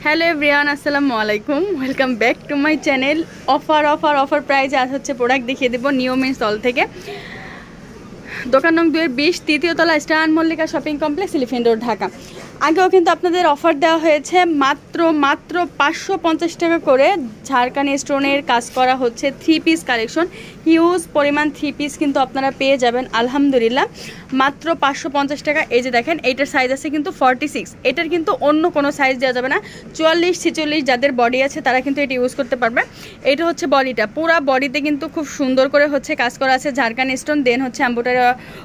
Hello everyone, আসসালামু আলাইকুম। Welcome back to my channel. Offer প্রাইজে আজ হচ্ছে প্রোডাক্ট দেখিয়ে দেবো নিউ মেন্স স্টল থেকে। দোকান নং 2-20, তৃতীয় তলা, star Mallika shopping complex, elephant road, Dhaka. আগেও কিন্তু আপনাদের অফার দেওয়া হয়েছে মাত্র 550 টাকা করে। ঝাড়খানি স্টোনের কাজ করা হচ্ছে 3 পিস কালেকশন, হিউজ পরিমাণ 3 পিস কিন্তু আপনারা পেয়ে যাবেন আলহামদুলিল্লাহ মাত্র 550 টাকা। এই যে দেখেন, এইটার সাইজ আছে কিন্তু 46। এটার কিন্তু অন্য কোনো সাইজ দেওয়া যাবে না। 44-46 যাদের বডি আছে তারা কিন্তু এটা ইউজ করতে পারবে। এটা হচ্ছে বডিটা, পুরা বডিতে কিন্তু খুব সুন্দর করে হচ্ছে কাজ করা আছে ঝাড়খানি স্টোন, দেন হচ্ছে এমব্রয়ডারি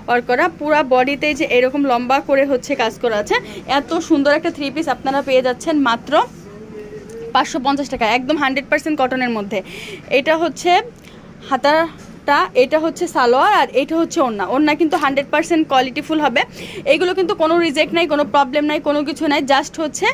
ওয়ার্ক করা। পুরা বডিতে যে এরকম লম্বা করে হচ্ছে কাজ করা আছে। এত সুন্দর একটা 3 পিস আপনারা পেয়ে যাচ্ছেন মাত্র 550 টাকা, একদম 100% কটনের মধ্যে। এটা হচ্ছে হাতাটা, এটা হচ্ছে সালোয়ার, আর এটা হচ্ছে ওড়না কিন্তু 100% কোয়ালিটিফুল হবে। এগুলো কিন্তু কোনো রিজেক্ট নাই, কোনো প্রবলেম নাই, কোনো কিছু নাই। জাস্ট হচ্ছে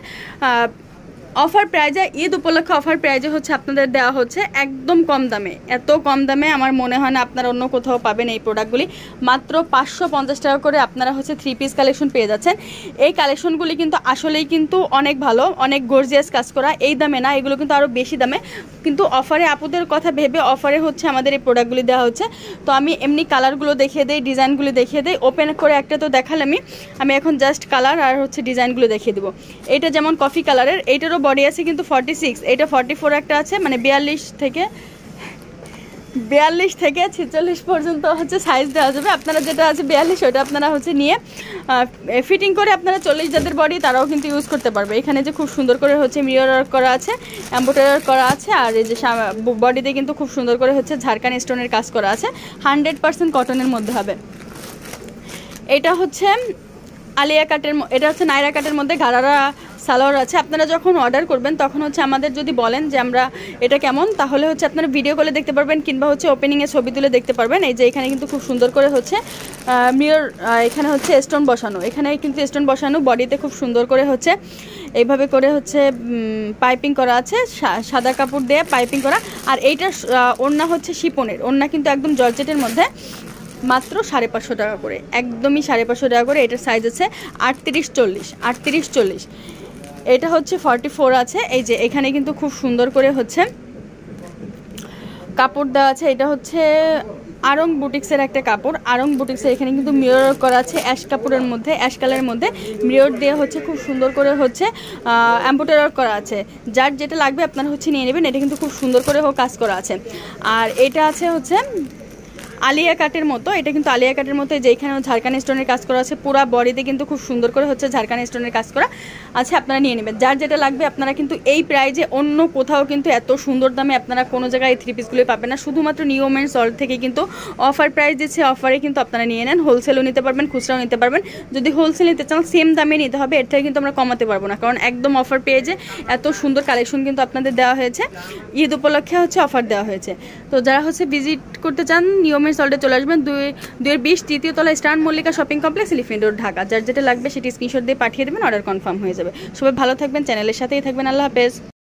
অফার প্রাইজে, ঈদ উপলক্ষে অফার প্রাইজে হচ্ছে আপনাদের দেওয়া হচ্ছে একদম কম দামে। এত কম দামে আমার মনে হয় না আপনারা অন্য কোথাও পাবেন এই প্রোডাক্টগুলি। মাত্র 550 টাকা করে আপনারা হচ্ছে 3 পিস কালেকশন পেয়ে যাচ্ছেন। এই কালেকশনগুলি কিন্তু আসলেই কিন্তু অনেক ভালো, অনেক গর্জিয়াস কাজ করা। এই দামে না, এগুলো কিন্তু আরও বেশি দামে, কিন্তু অফারে আপুদের কথা ভেবে অফারে হচ্ছে আমাদের এই প্রোডাক্টগুলি দেওয়া হচ্ছে। তো আমি এমনি কালারগুলো দেখিয়ে দিই, ডিজাইনগুলো দেখিয়ে দিই। ওপেন করে একটা তো দেখালামই, আমি এখন জাস্ট কালার আর হচ্ছে ডিজাইনগুলো দেখিয়ে দেবো। এইটা যেমন কফি কালারের, এইটারও বডি আছে কিন্তু 46, এটা 44 একটা আছে, মানে 42 থেকে 46 পর্যন্ত হচ্ছে সাইজ দেওয়া যাবে। আপনারা যেটা আছে 42, ওটা আপনারা হচ্ছে নিয়ে ফিটিং করে আপনারা 40 যাদের বডি তারাও কিন্তু ইউজ করতে পারবে। এখানে যে খুব সুন্দর করে হচ্ছে মিরর ওয়ার্ক করা আছে, এমব্রয়ডারি করা আছে, আর এই যে বডিতে কিন্তু খুব সুন্দর করে হচ্ছে ঝাড়খানি স্টোনের কাজ করা আছে। 100% কটনের মধ্যে হবে। এটা হচ্ছে আলিয়া কাটের, এটা হচ্ছে নাইরা কাটের মধ্যে গারারা সালোয়ার আছে। আপনারা যখন অর্ডার করবেন তখন হচ্ছে আমাদের যদি বলেন যে আমরা এটা কেমন, তাহলে হচ্ছে আপনারা ভিডিও কলে দেখতে পারবেন, কিংবা হচ্ছে ওপেনিংয়ে ছবি তুলে দেখতে পারবেন। এই যে এখানে কিন্তু খুব সুন্দর করে হচ্ছে মিরর, এখানে হচ্ছে স্টোন বসানো, এখানে কিন্তু স্টোন বসানো, বডিতে খুব সুন্দর করে হচ্ছে এইভাবে করে হচ্ছে পাইপিং করা আছে, সাদা কাপড় দিয়ে পাইপিং করা। আর এইটার ওড়না হচ্ছে শিপনের ওড়না, কিন্তু একদম জর্জেটের মধ্যে। মাত্র 550 টাকা করে, একদমই 550 টাকা করে। এটার সাইজ আছে 38-40। এটা হচ্ছে 44 আছে। এই যে এখানে কিন্তু খুব সুন্দর করে হচ্ছে কাপড় দেওয়া আছে। এটা হচ্ছে আরং বুটিক্সের একটা কাপড়, আরং বুটিক্সের। এখানে কিন্তু মিরর করা আছে অ্যাশ কাপড়ের মধ্যে, অ্যাশ কালারের মধ্যে মিরর দিয়ে হচ্ছে খুব সুন্দর করে হচ্ছে এমব্রয়ডারি করা আছে। যার যেটা লাগবে আপনারা হচ্ছে নিয়ে নেবেন। এটা কিন্তু খুব সুন্দর করে কাজ করা আছে। আর এটা আছে হচ্ছে আলিয়া কাটের মতো, এটা কিন্তু আলিয়া কাটের মতো, যেখানে ঝাড়খানি স্টোনের কাজ করা আছে। পুরো বডিতে কিন্তু খুব সুন্দর করে হচ্ছে ঝাড়খানি স্টোনের কাজ করা আছে। আপনারা নিয়ে নেবেন যার যেটা লাগবে। আপনারা কিন্তু এই প্রাইজে অন্য কোথাও কিন্তু এত সুন্দর দামে আপনারা কোনো জায়গায় এই 3 পিসগুলো পাবেন না। শুধুমাত্র নিউ মেন্স স্টল থেকে কিন্তু অফার প্রাইস দিচ্ছে, অফারে কিন্তু আপনারা নিয়ে নেন। হোলসেলও নিতে পারবেন, খুচরাও নিতে পারবেন। যদি হোলসেল নিতে চান সেম দামে নিতে হবে, এর থেকে কিন্তু আমরা কমাতে পারবো না, কারণ একদম অফার পেজে এত সুন্দর কালেকশন কিন্তু আপনাদের দেওয়া হয়েছে। ঈদ উপলক্ষে হচ্ছে অফার দেওয়া হয়েছে। তো যারা হচ্ছে ভিজিট করতে চান নিউ মেন্স স্টলে চলে আসবেন। 2-20, তৃতীয় তলা, star Mallika shopping complex, elephant road, Dhaka. যার যেটা লাগবে সেটি স্ক্রিনশট দিয়ে পাঠিয়ে দেবেন, অর্ডার কনফার্ম হয়ে যাবে। সবাই ভালো থাকবেন, চ্যানেলের সাথেই থাকবেন। আল্লাহ হাফেজ।